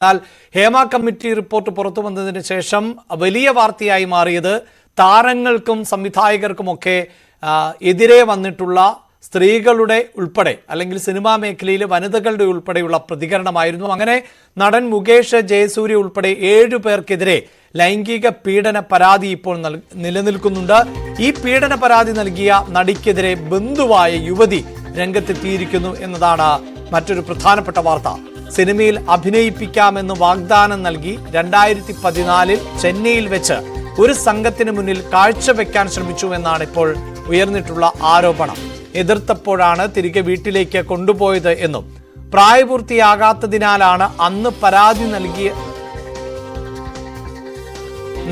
എന്നാൽ Hema committee report പുറത്തു വന്നതിന് ശേഷം വലിയ വാർത്തയായി മാറിയത് താരങ്ങൾക്കും സംവിധായകർക്കുമൊക്കെ എതിരെ വന്നിട്ടുള്ള സ്ത്രീകളുടെ ഉൾപ്പെടെ അല്ലെങ്കിൽ സിനിമാ മേഖലയിലെ വനിതകളുടെ ഉൾപ്പെടെയുള്ള പ്രതികരണമായിരുന്നു. അങ്ങനെ നടൻ മുകേഷ്, ജയസൂര്യ ഉൾപ്പെടെ 7 പേർക്കെതിരെ ലൈംഗിക പീഡന പരാതി ഇപ്പോൾ നിലനിൽക്കുന്നുണ്ട്. ഈ പീഡന പരാതി നൽകിയ നടിക്കെതിരെ ബന്ധുവായ യുവതി രംഗത്തെത്തിയിരിക്കുന്നു എന്നതാണ് മറ്റൊരു പ്രധാനപ്പെട്ട വാർത്ത. സിനിമയിൽ അഭിനയിപ്പിക്കാമെന്ന് വാഗ്ദാനം നൽകി 2014 ചെന്നൈയിൽ വെച്ച് ഒരു സംഘത്തിന് മുന്നിൽ കാഴ്ചവെക്കാൻ ശ്രമിച്ചു എന്നാണ് ഇപ്പോൾ ഉയർന്നിട്ടുള്ള ആരോപണം. എതിർത്തപ്പോഴാണ് തിരികെ വീട്ടിലേക്ക് കൊണ്ടുപോയത് എന്നും പ്രായപൂർത്തിയാകാത്തതിനാലാണ് അന്ന് പരാതി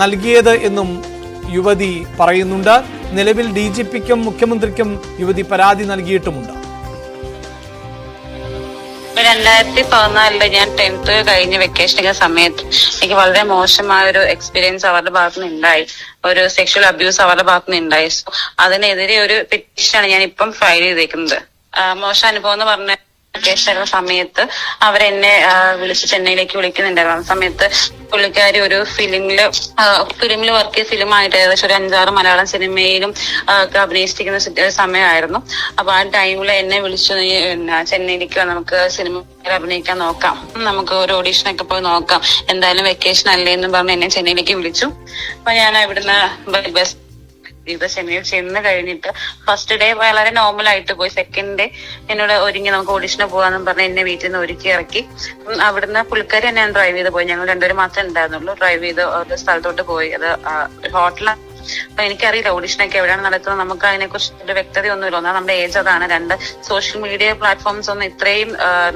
നൽകിയത് എന്നും യുവതി പറയുന്നുണ്ട്. നിലവിൽ DGPക്കും മുഖ്യമന്ത്രിക്കും യുവതി പരാതി നൽകിയിട്ടുമുണ്ട്. 2014 ഞാൻ 10th കഴിഞ്ഞ് വെക്കേഷൻ സമയത്ത് എനിക്ക് വളരെ മോശമായ ഒരു എക്സ്പീരിയൻസ് അവരുടെ ഭാഗത്തുനിന്ന് ഉണ്ടായി. ഒരു സെക്ഷൽ അബ്യൂസ് അവരുടെ ഭാഗത്തുനിന്ന് ഉണ്ടായി. സോ അതിനെതിരെ ഒരു പെറ്റീഷനാണ് ഞാൻ ഇപ്പം ഫയൽ ചെയ്തേക്കുന്നത്. മോശം അനുഭവം എന്ന് പറഞ്ഞ വെക്കേഷൻ സമയത്ത് അവരെന്നെ വിളിച്ച് ചെന്നൈയിലേക്ക് വിളിക്കുന്നുണ്ടായിരുന്നു. ആ സമയത്ത് പുള്ളിക്കാരി ഒരു ഫിലിമില് വർക്ക് ചെയ്ത ഫിലിമായിട്ട് ഏകദേശം ഒരു 5-6 മലയാളം സിനിമയിലും അഭിനയിച്ചിരിക്കുന്ന സമയമായിരുന്നു. അപ്പൊ ആ ടൈമിൽ എന്നെ വിളിച്ചു, ചെന്നൈയിലേക്ക് നമുക്ക് സിനിമയിൽ അഭിനയിക്കാൻ നോക്കാം, നമുക്ക് ഒരു ഓഡീഷനൊക്കെ പോയി നോക്കാം, എന്തായാലും വെക്കേഷൻ അല്ലേ എന്ന് പറഞ്ഞ് എന്നെ ചെന്നൈയിലേക്ക് വിളിച്ചു. അപ്പൊ ഞാൻ ഇവിടുന്ന് ബസ് ചെന്നൈയിൽ ചെന്ന് കഴിഞ്ഞിട്ട് ഫസ്റ്റ് ഡേ വളരെ നോർമൽ ആയിട്ട് പോയി. സെക്കൻഡ് ഡേ എന്നോട് ഒരുങ്ങി നമുക്ക് ഓഡിഷന് പോകാന്നും പറഞ്ഞ് എന്നെ വീട്ടിൽ നിന്ന് ഒരുക്കി ഇറക്കി. അവിടുന്ന് പുള്ളിക്കാരി എന്നെ ഡ്രൈവ് ചെയ്ത് പോയി. ഞങ്ങൾ 2 പേരും മാത്രമേ ഉണ്ടായിരുന്നുള്ളൂ. ഡ്രൈവ് ചെയ്ത് ഒരു സ്ഥലത്തോട്ട് പോയി. അത് ഹോട്ടലാണ്. അപ്പൊ എനിക്കറിയില്ല ഓഡിഷനൊക്കെ എവിടെയാണ് നടക്കുന്നത്, നമുക്ക് അതിനെ കുറിച്ച് വ്യക്തതയൊന്നുമില്ല. ഒന്നാമത് നമ്മുടെ ഏജ് അതാണ്, 2 സോഷ്യൽ മീഡിയ പ്ലാറ്റ്ഫോംസ് ഒന്നും ഇത്രയും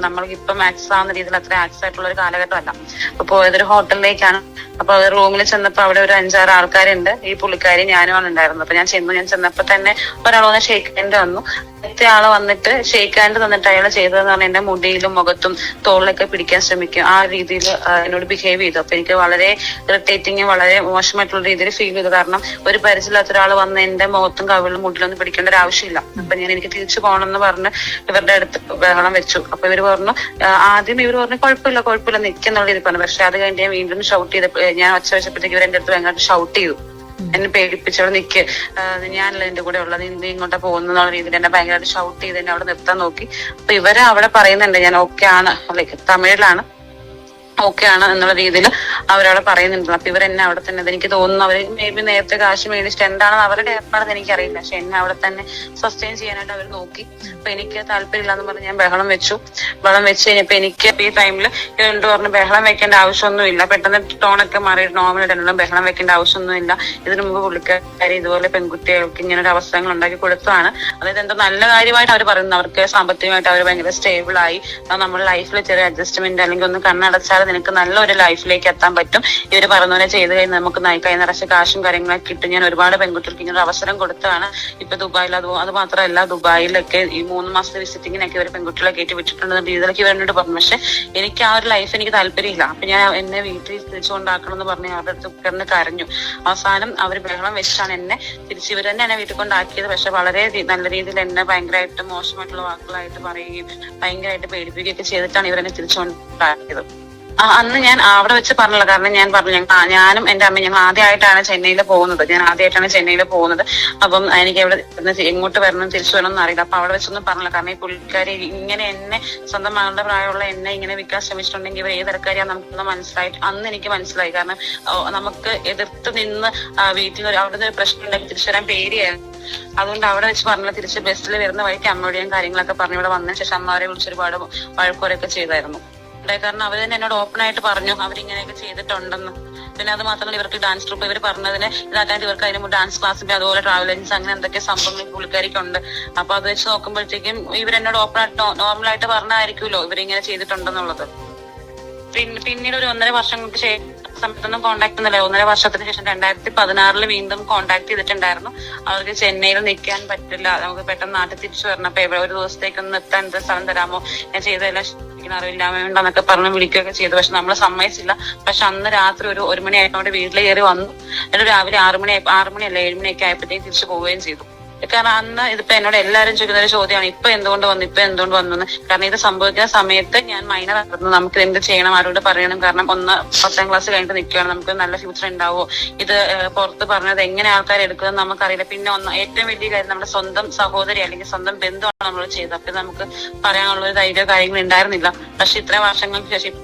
നമ്മൾക്ക് ഇപ്പം ആക്സസ് ആവുന്ന രീതിയിൽ അത്ര ആക്സസ് ആയിട്ടുള്ള ഒരു കാലഘട്ടമല്ല. അപ്പൊ പോയതൊരു ഹോട്ടലിലേക്കാണ്. അപ്പൊ റൂമിൽ ചെന്നപ്പോ അവിടെ ഒരു 5-6 ആൾക്കാരുണ്ട്. ഈ പുള്ളിക്കാരി ഞാനുമാണ് ഉണ്ടായിരുന്നത്. അപ്പൊ ഞാൻ ചെന്നപ്പോ തന്നെ ഒരാൾ വന്ന് ഷേക്ക് ഹാൻഡ് വന്നു. മറ്റേ ആള് വന്നിട്ട് ഷേക്ക് ഹാൻഡ് തന്നിട്ട് അയാൾ ചെയ്തതെന്ന് പറഞ്ഞാൽ എന്റെ മുടിയിലും മുഖത്തും തോളിലൊക്കെ പിടിക്കാൻ ശ്രമിക്കും. ആ രീതിയിൽ എന്നോട് ബിഹേവ് ചെയ്തു. അപ്പൊ എനിക്ക് വളരെ ഇറിറ്റേറ്റിംഗ്, വളരെ മോശമായിട്ടുള്ള രീതിയിൽ ഫീൽ ചെയ്തു. കാരണം ഒരു പരിചയമില്ലാത്ത ഒരാൾ വന്ന് എന്റെ മുഖത്തും കവിളിലും മുടിലൊന്നും പിടിക്കേണ്ട ഒരു ആവശ്യമില്ല. അപ്പൊ എനിക്ക് തിരിച്ചു പോകണമെന്ന് പറഞ്ഞ് ഇവരുടെ അടുത്ത് ബഹളം വെച്ചു. അപ്പൊ ഇവർ പറഞ്ഞു, ആദ്യം ഇവർ പറഞ്ഞു കുഴപ്പമില്ല നിൽക്കുന്നുള്ള രീതി പറഞ്ഞു. പക്ഷെ അത് കഴിഞ്ഞ് ഞാൻ വീണ്ടും ഷൗട്ട് ചെയ്തപ്പോൾ, ഞാൻ ഒച്ച വെച്ചപ്പോഴത്തേക്ക് ഇവർ എന്റെ അടുത്ത് ഭയങ്കര ഷൗട്ട് ചെയ്തു. എന്നെ പേടിപ്പിച്ചവിടെ നിൽക്ക്, ഞാനല്ല എന്റെ കൂടെ ഉള്ളത്, നീ ഇങ്ങോട്ടാ പോകുന്നുള്ള രീതിയിൽ എന്നെ ഭയങ്കരമായിട്ട് ഷൗട്ട് ചെയ്ത് എന്നെ അവിടെ നിർത്താൻ നോക്കി. അപ്പൊ ഇവരെ അവിടെ പറയുന്നുണ്ട് ഞാൻ ഓക്കെ ആണ്, ലൈക്ക് തമിഴിലാണ് ഓക്കെ ആണ് എന്നുള്ള രീതിയിൽ അവരവിടെ പറയുന്നുണ്ട്. അപ്പൊ ഇവരെന്നെ അവിടെ തന്നെ, എനിക്ക് തോന്നുന്നു അവര് മേ ബി നേരത്തെ കാശ് മേടിച്ചിട്ട് എന്താണെന്ന് അവരുടെ ഏർപ്പാടെന്ന് എനിക്കറിയില്ല. പക്ഷെ എന്നെ അവിടെ തന്നെ സസ്റ്റെയിൻ ചെയ്യാനായിട്ട് അവർ നോക്കി. അപ്പൊ എനിക്ക് താല്പര്യമില്ലാന്ന് പറഞ്ഞ് ഞാൻ ബഹളം വെച്ച് കഴിഞ്ഞപ്പോ എനിക്ക് ഈ ടൈമിൽ ഇവരെന്ത് പറഞ്ഞു, ബഹളം വെക്കേണ്ട ആവശ്യമൊന്നുമില്ല, പെട്ടെന്ന് ടോണൊക്കെ മാറി നോർമൽ ഇടണം, ബഹളം വെക്കേണ്ട ആവശ്യമൊന്നുമില്ല. ഇതിനു മുമ്പ് പുള്ളിക്കാരി ഇതുപോലെ പെൺകുട്ടികൾക്ക് ഇങ്ങനെ ഒരു അവസരങ്ങൾ ഉണ്ടാക്കി കൊടുത്തതാണ്. അതായത് എന്തോ നല്ല കാര്യമായിട്ട് അവർ പറയുന്നു. അവർക്ക് സാമ്പത്തികമായിട്ട് അവർ ഭയങ്കര സ്റ്റേബിൾ ആയി, നമ്മുടെ ലൈഫിൽ ചെറിയ അഡ്ജസ്റ്റ്മെന്റ് അല്ലെങ്കിൽ ഒന്ന് കണ്ണടച്ചാൽ നിനക്ക് നല്ലൊരു ലൈഫിലേക്ക് എത്താൻ പറ്റും. ഇവര് പറഞ്ഞ പോലെ ചെയ്ത് കഴിഞ്ഞാൽ നമുക്ക് കൈ നിറച്ച കാശും കാര്യങ്ങളൊക്കെ കിട്ടും. ഞാൻ ഒരുപാട് പെൺകുട്ടികൾക്ക് ഇങ്ങനെ ഒരു അവസരം കൊടുത്തതാണ്. ഇപ്പൊ ദുബായിൽ അത് മാത്രമല്ല, ദുബായിലൊക്കെ ഈ 3 മാസത്തെ വിസിറ്റിങ്ങിനൊക്കെ ഇവർ പെൺകുട്ടികളെ കയറ്റി വിട്ടിട്ടുണ്ടെന്ന രീതിയിലൊക്കെ ഇവരോട് പറഞ്ഞു. പക്ഷെ എനിക്ക് ആ ഒരു ലൈഫ് എനിക്ക് താല്പര്യമില്ല. അപ്പൊ ഞാൻ എന്നെ വീട്ടിൽ തിരിച്ചുകൊണ്ടാക്കണം എന്ന് പറഞ്ഞ് അവരുടെ അടുത്ത് കിടന്ന് കരഞ്ഞു. അവസാനം അവർ ബഹളം വെച്ചാണ് എന്നെ ഇവർ തന്നെ എന്നെ വീട്ടിൽ കൊണ്ടാക്കിയത്. പക്ഷെ വളരെ നല്ല രീതിയിൽ എന്നെ ഭയങ്കരമായിട്ട് മോശമായിട്ടുള്ള വാക്കുകളായിട്ട് പറയുകയും ഭയങ്കരമായിട്ട് പേടിപ്പിക്കുകയൊക്കെ ചെയ്തിട്ടാണ് ഇവരെന്നെ തിരിച്ചുകൊണ്ടാക്കിയത്. അന്ന് ഞാൻ അവിടെ വെച്ച് പറഞ്ഞില്ല. കാരണം ഞാൻ പറഞ്ഞു, ഞാനും എന്റെ അമ്മയും ഞങ്ങൾ ആദ്യമായിട്ടാണ് ചെന്നൈയിൽ പോകുന്നത്. അപ്പം എനിക്ക് എവിടെ എങ്ങോട്ട് വരണം തിരിച്ചു വരണം എന്ന് അറിയില്ല. അപ്പൊ അവിടെ വെച്ചൊന്നും പറഞ്ഞില്ല. കാരണം ഈ പുള്ളിക്കാരി ഇങ്ങനെ എന്നെ, സ്വന്തം മകളുടെ പ്രായമുള്ള എന്നെ ഇങ്ങനെ വിൽക്കാൻ ശ്രമിച്ചിട്ടുണ്ടെങ്കിൽ ഇവർ ഏതൊരക്കാരിയാ നമുക്കൊന്ന് മനസ്സിലായിട്ട് അന്ന് എനിക്ക് മനസ്സിലായി. കാരണം നമുക്ക് എതിർത്ത് നിന്ന് വീട്ടിൽ അവിടെ ഒരു പ്രശ്നം ഉണ്ടെങ്കിൽ തിരിച്ചു വരാൻ പേടിയായിരുന്നു. അതുകൊണ്ട് അവിടെ വെച്ച് പറഞ്ഞില്ല. തിരിച്ച് ബസ്സിൽ വരുന്ന വഴിക്ക് അമ്മയോടെയും കാര്യങ്ങളൊക്കെ പറഞ്ഞു. ഇവിടെ വന്നതിന് ശേഷം അമ്മവരെ വിളിച്ച് ഒരുപാട് വഴക്കുറയൊക്കെ ചെയ്തായിരുന്നു. കാരണം അവർ തന്നെ എന്നോട് ഓപ്പൺ ആയിട്ട് പറഞ്ഞു അവരിങ്ങനെയൊക്കെ ചെയ്തിട്ടുണ്ടെന്ന്. പിന്നെ അത് മാത്രമല്ല, ഇവർക്ക് ഡാൻസ് ട്രൂപ്പ് ഇവർ പറഞ്ഞതിന് ഇതാക്കാണ്ട് ഇവർക്ക് അതിന് ഡാൻസ് ക്ലാസ്സിന്റെ അതുപോലെ ട്രാവൽ ഏജൻസി അങ്ങനെ എന്തൊക്കെ സംഭവങ്ങൾ പുള്ളിക്കാരിക്കുണ്ട്. അപ്പൊ അത് വെച്ച് നോക്കുമ്പോഴത്തേക്കും ഇവരെന്നോട് ഓപ്പൺ ആയിട്ട് നോർമലായിട്ട് പറഞ്ഞായിരിക്കുമല്ലോ ഇവരിങ്ങനെ ചെയ്തിട്ടുണ്ടെന്നുള്ളത്. പിന്നീട് ഒരു 1.5 വർഷങ്ങൾക്ക് ശേഷം സമയത്തൊന്നും കോൺടാക്ട് ഒന്നുമില്ല. 1.5 വർഷത്തിന് ശേഷം 2016 വീണ്ടും കോൺടാക്ട് ചെയ്തിട്ടുണ്ടായിരുന്നു. അവർക്ക് ചെന്നൈയിൽ നിൽക്കാൻ പറ്റില്ല, നമുക്ക് പെട്ടെന്ന് നാട്ടിൽ തിരിച്ചു വരണം, അപ്പൊ ഒരു ദിവസത്തേക്കൊന്ന് നിർത്താൻ സ്ഥലം തരാമോ, ഞാൻ ചെയ്തതെല്ലാം അറിവില്ല വേണ്ടെന്നൊക്കെ പറഞ്ഞ് വിളിക്കുകയൊക്കെ ചെയ്തു. പക്ഷെ നമ്മളെ സമ്മതിച്ചില്ല. പക്ഷെ അന്ന് രാത്രി ഒരു 1 മണി ആയതുകൊണ്ട് വീട്ടിൽ കയറി വന്നു. എന്നിട്ട് രാവിലെ 6 മണിയല്ല 7 മണിയൊക്കെ ആയപ്പോഴത്തേക്ക് തിരിച്ചു പോവുകയും ചെയ്തു. കാരണം അന്ന് ഇതിപ്പോ എന്നോട് എല്ലാവരും ചോദിക്കുന്ന ഒരു ചോദ്യമാണ്, ഇപ്പൊ എന്തുകൊണ്ട് വന്നു എന്ന്. കാരണം ഇത് സംഭവിക്കുന്ന സമയത്ത് ഞാൻ മൈനർ ആയിരുന്നു. നമുക്ക് എന്ത് ചെയ്യണം, ആരോട് പറയണം, കാരണം 10ാം ക്ലാസ് കഴിഞ്ഞിട്ട് നിൽക്കുകയാണ്, നമുക്ക് നല്ല ഫ്യൂച്ചർ ഉണ്ടാവോ, ഇത് പുറത്ത് പറഞ്ഞത് എങ്ങനെ ആൾക്കാർ എടുക്കുന്നത് നമുക്കറിയില്ല. പിന്നെ ഏറ്റവും വലിയ കാര്യം നമ്മുടെ സ്വന്തം സഹോദരി അല്ലെങ്കിൽ സ്വന്തം ബന്ധുവാണ് നമ്മൾ ചെയ്തത്. അപ്പൊ നമുക്ക് പറയാനുള്ള ഒരു ധൈര്യ കാര്യങ്ങൾ ഉണ്ടായിരുന്നില്ല. പക്ഷെ ഇത്രയും വർഷങ്ങൾക്ക് ശേഷം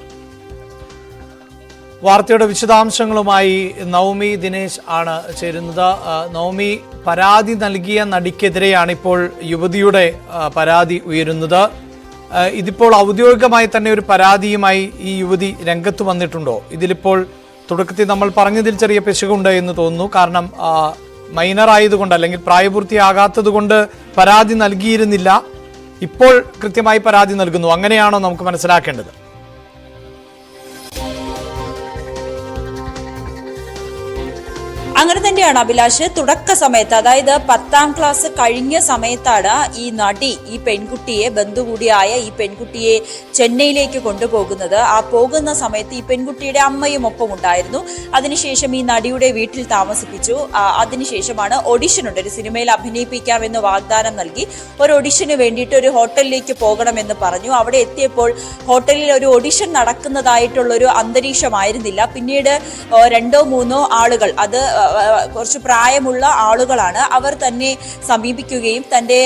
വാർത്തയുടെ വിശദാംശങ്ങളുമായി നവമി ദിനേശ് ആണ് ചേരുന്നത്. നവമി, പരാതി നൽകിയ നടിക്കെതിരെയാണ് ഇപ്പോൾ യുവതിയുടെ പരാതി ഉയരുന്നത്. ഇതിപ്പോൾ ഔദ്യോഗികമായി തന്നെ ഒരു പരാതിയുമായി ഈ യുവതി രംഗത്ത് വന്നിട്ടുണ്ടോ? ഇതിലിപ്പോൾ തുടക്കത്തിൽ നമ്മൾ പറഞ്ഞതിൽ ചെറിയ പിശകുണ്ട് എന്ന് തോന്നുന്നു. കാരണം മൈനർ ആയതുകൊണ്ട് അല്ലെങ്കിൽ പ്രായപൂർത്തിയാകാത്തത് കൊണ്ട് പരാതി നൽകിയിരുന്നില്ല. ഇപ്പോൾ കൃത്യമായി പരാതി നൽകുന്നു. അങ്ങനെയാണോ നമുക്ക് മനസ്സിലാക്കേണ്ടത്? അങ്ങനെ തന്നെയാണ് അഭിലാഷ്. തുടക്ക സമയത്ത്, അതായത് 10ാം ക്ലാസ് കഴിഞ്ഞ സമയത്താണ് ഈ നടി ഈ പെൺകുട്ടിയെ, ബന്ധുകൂടിയായ ഈ പെൺകുട്ടിയെ ചെന്നൈയിലേക്ക് കൊണ്ടുപോകുന്നത്. ആ പോകുന്ന സമയത്ത് ഈ പെൺകുട്ടിയുടെ അമ്മയും ഒപ്പം ഉണ്ടായിരുന്നു. അതിനുശേഷം ഈ നടിയുടെ വീട്ടിൽ താമസിപ്പിച്ചു. അതിനുശേഷമാണ് ഓഡിഷൻ ഉണ്ട്, ഒരു സിനിമയിൽ അഭിനയിപ്പിക്കാമെന്ന് വാഗ്ദാനം നൽകി. ഒരു ഓഡിഷന് വേണ്ടിയിട്ട് ഒരു ഹോട്ടലിലേക്ക് പോകണമെന്ന് പറഞ്ഞു. അവിടെ എത്തിയപ്പോൾ ഹോട്ടലിൽ ഒരു ഓഡിഷൻ നടക്കുന്നതായിട്ടുള്ളൊരു അന്തരീക്ഷമായിരുന്നില്ല. പിന്നീട് 2 or 3 ആളുകൾ, അത് കുറച്ച് പ്രായമുള്ള ആളുകളാണ്, അവർ തന്നെ സമീപിക്കുകയും തന്റെ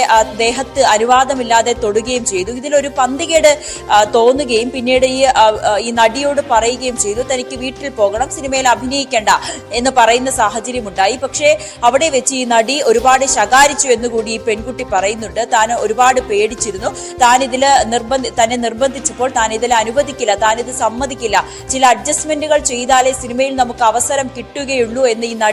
ദേഹത്ത് അനുവാദമില്ലാതെ തൊടുകയും ചെയ്തു. ഇതിലൊരു പന്തികേട് തോന്നുകയും പിന്നീട് ഈ നടിയോട് പറയുകയും ചെയ്തു, തനിക്ക് വീട്ടിൽ പോകണം, സിനിമയിൽ അഭിനയിക്കേണ്ട എന്ന് പറയുന്ന സാഹചര്യം ഉണ്ടായി. പക്ഷേ അവിടെ വെച്ച് ഈ നടി ഒരുപാട് ശകാരിച്ചു എന്നുകൂടി ഈ പെൺകുട്ടി പറയുന്നുണ്ട്. താൻ ഒരുപാട് പേടിച്ചിരുന്നു. തന്നെ നിർബന്ധിച്ചപ്പോൾ താൻ ഇതിൽ അനുവദിക്കില്ല, താൻ ഇത് സമ്മതിക്കില്ല, ചില അഡ്ജസ്റ്റ്മെന്റുകൾ ചെയ്താലേ സിനിമയിൽ നമുക്ക് അവസരം കിട്ടുകയുള്ളൂ എന്ന് ഈ നടി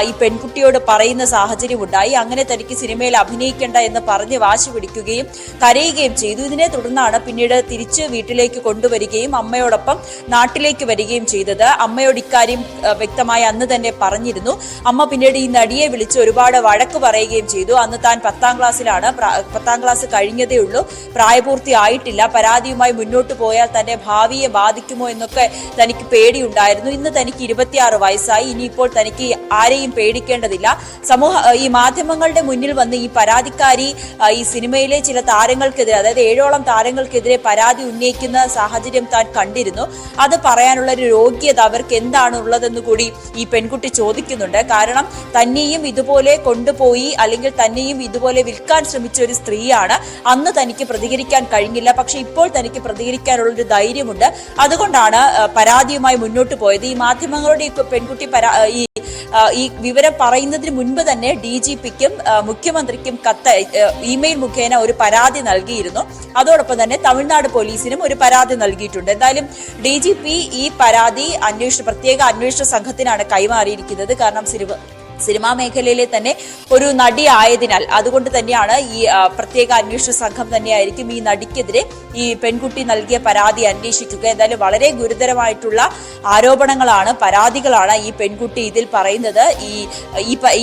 ഈ പെൺകുട്ടിയോട് പറയുന്ന സാഹചര്യം ഉണ്ടായി. അങ്ങനെ തനിക്ക് സിനിമയിൽ അഭിനയിക്കേണ്ട എന്ന് പറഞ്ഞ് വാശി പിടിക്കുകയും കരയുകയും ചെയ്തു. ഇതിനെ തുടർന്നാണ് പിന്നീട് തിരിച്ച് വീട്ടിലേക്ക് കൊണ്ടുവരികയും അമ്മയോടൊപ്പം നാട്ടിലേക്ക് വരികയും ചെയ്തത്. അമ്മയോട് ഇക്കാര്യം വ്യക്തമായി അന്ന് തന്നെ പറഞ്ഞിരുന്നു. അമ്മ പിന്നീട് ഈ നടിയെ വിളിച്ച് ഒരുപാട് വഴക്ക് പറയുകയും ചെയ്തു. അന്ന് താൻ 10ാം ക്ലാസ്സിലാണ്, 10ാം ക്ലാസ് കഴിഞ്ഞതേ ഉള്ളൂ, പ്രായപൂർത്തി ആയിട്ടില്ല, പരാതിയുമായി മുന്നോട്ട് പോയാൽ തന്റെ ഭാവിയെ ബാധിക്കുമോ എന്നൊക്കെ തനിക്ക് പേടിയുണ്ടായിരുന്നു. ഇന്ന് തനിക്ക് 26 വയസ്സായി, ഇനിയിപ്പോൾ തനിക്ക് ആരെയും പേടിക്കേണ്ടതില്ല. ഈ മാധ്യമങ്ങളുടെ മുന്നിൽ വന്ന് ഈ പരാതിക്കാരി ഈ സിനിമയിലെ ചില താരങ്ങൾക്കെതിരെ, അതായത് 7ഓളം താരങ്ങൾക്കെതിരെ പരാതി ഉന്നയിക്കുന്ന സാഹചര്യം താൻ കണ്ടിരുന്നു. അത് പറയാനുള്ള ഒരു യോഗ്യത അവർക്ക് എന്താണ് ഉള്ളതെന്ന് കൂടി ഈ പെൺകുട്ടി ചോദിക്കുന്നുണ്ട്. കാരണം തന്നെയും ഇതുപോലെ കൊണ്ടുപോയി അല്ലെങ്കിൽ തന്നെയും ഇതുപോലെ വിൽക്കാൻ ശ്രമിച്ച ഒരു സ്ത്രീയാണ്. അന്ന് തനിക്ക് പ്രതികരിക്കാൻ കഴിഞ്ഞില്ല, പക്ഷെ ഇപ്പോൾ തനിക്ക് പ്രതികരിക്കാനുള്ള ഒരു ധൈര്യമുണ്ട്. അതുകൊണ്ടാണ് പരാതിയുമായി മുന്നോട്ട് പോയത്. ഈ മാധ്യമങ്ങളുടെ ഈ പെൺകുട്ടി ഈ വിവരം പറയുന്നതിന് മുൻപ് തന്നെ DGPക്കും മുഖ്യമന്ത്രിക്കും ഇമെയിൽ മുഖേന ഒരു പരാതി നൽകിയിരുന്നു. അതോടൊപ്പം തന്നെ തമിഴ്നാട് പോലീസിനും ഒരു പരാതി നൽകിയിട്ടുണ്ട്. എന്തായാലും DGP ഈ പരാതി പ്രത്യേക അന്വേഷണ സംഘത്തിനാണ് കൈമാറിയിരിക്കുന്നത്. കാരണം സിനിമാ മേഖലയിലെ തന്നെ ഒരു നടി ആയതിനാൽ അതുകൊണ്ട് തന്നെയാണ് ഈ പ്രത്യേക അന്വേഷണ സംഘം തന്നെയായിരിക്കും ഈ നടിക്കെതിരെ ഈ പെൺകുട്ടി നൽകിയ പരാതി അന്വേഷിക്കുക. എന്തായാലും വളരെ ഗുരുതരമായിട്ടുള്ള ആരോപണങ്ങളാണ്, പരാതികളാണ് ഈ പെൺകുട്ടി ഇതിൽ പറയുന്നത്.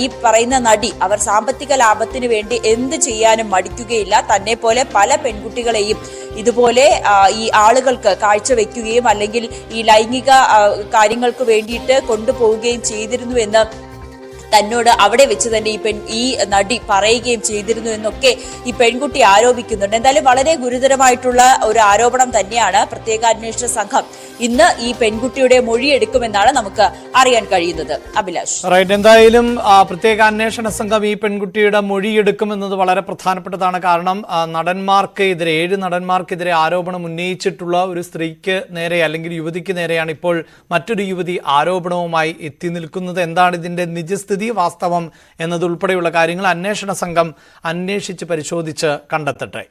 ഈ പറയുന്ന നടി അവർ സാമ്പത്തിക ലാഭത്തിന് വേണ്ടി എന്ത് ചെയ്യാനും മടിക്കുകയില്ല. തന്നെ പോലെ പല പെൺകുട്ടികളെയും ഇതുപോലെ ഈ ആളുകൾക്ക് കാഴ്ചവെക്കുകയും അല്ലെങ്കിൽ ഈ ലൈംഗിക കാര്യങ്ങൾക്ക് വേണ്ടിയിട്ട് കൊണ്ടുപോവുകയും ചെയ്തിരുന്നു എന്ന് തന്നോട് അവിടെ വെച്ച് തന്നെ ഈ നടി പറയുകയും ചെയ്തിരുന്നു എന്നൊക്കെ ഈ പെൺകുട്ടി ആരോപിക്കുന്നുണ്ട്. എന്തായാലും വളരെ ഗുരുതരമായിട്ടുള്ള ഒരു ആരോപണം തന്നെയാണ്. പ്രത്യേക അന്വേഷണ സംഘം ഇന്ന് ഈ പെൺകുട്ടിയുടെ മൊഴിയെടുക്കുമെന്നാണ് നമുക്ക് അറിയാൻ കഴിയുന്നത്. അഭിലാഷ്, എന്തായാലും പ്രത്യേക അന്വേഷണ സംഘം ഈ പെൺകുട്ടിയുടെ മൊഴിയെടുക്കുമെന്നത് വളരെ പ്രധാനപ്പെട്ടതാണ്. കാരണം നടന്മാർക്കെതിരെ 7 നടന്മാർക്കെതിരെ ആരോപണം ഉന്നയിച്ചിട്ടുള്ള ഒരു സ്ത്രീക്ക് നേരെ അല്ലെങ്കിൽ യുവതിക്ക് നേരെയാണ് ഇപ്പോൾ മറ്റൊരു യുവതി ആരോപണവുമായി എത്തി നിൽക്കുന്നത്. എന്താണ് ഇതിന്റെ നിജസ്ഥിതി, വാസ്തവം എന്നതുൾപ്പെടെയുള്ള കാര്യങ്ങൾ അന്വേഷണ സംഘം അന്വേഷിച്ച് പരിശോധിച്ച് കണ്ടെത്തട്ടെ.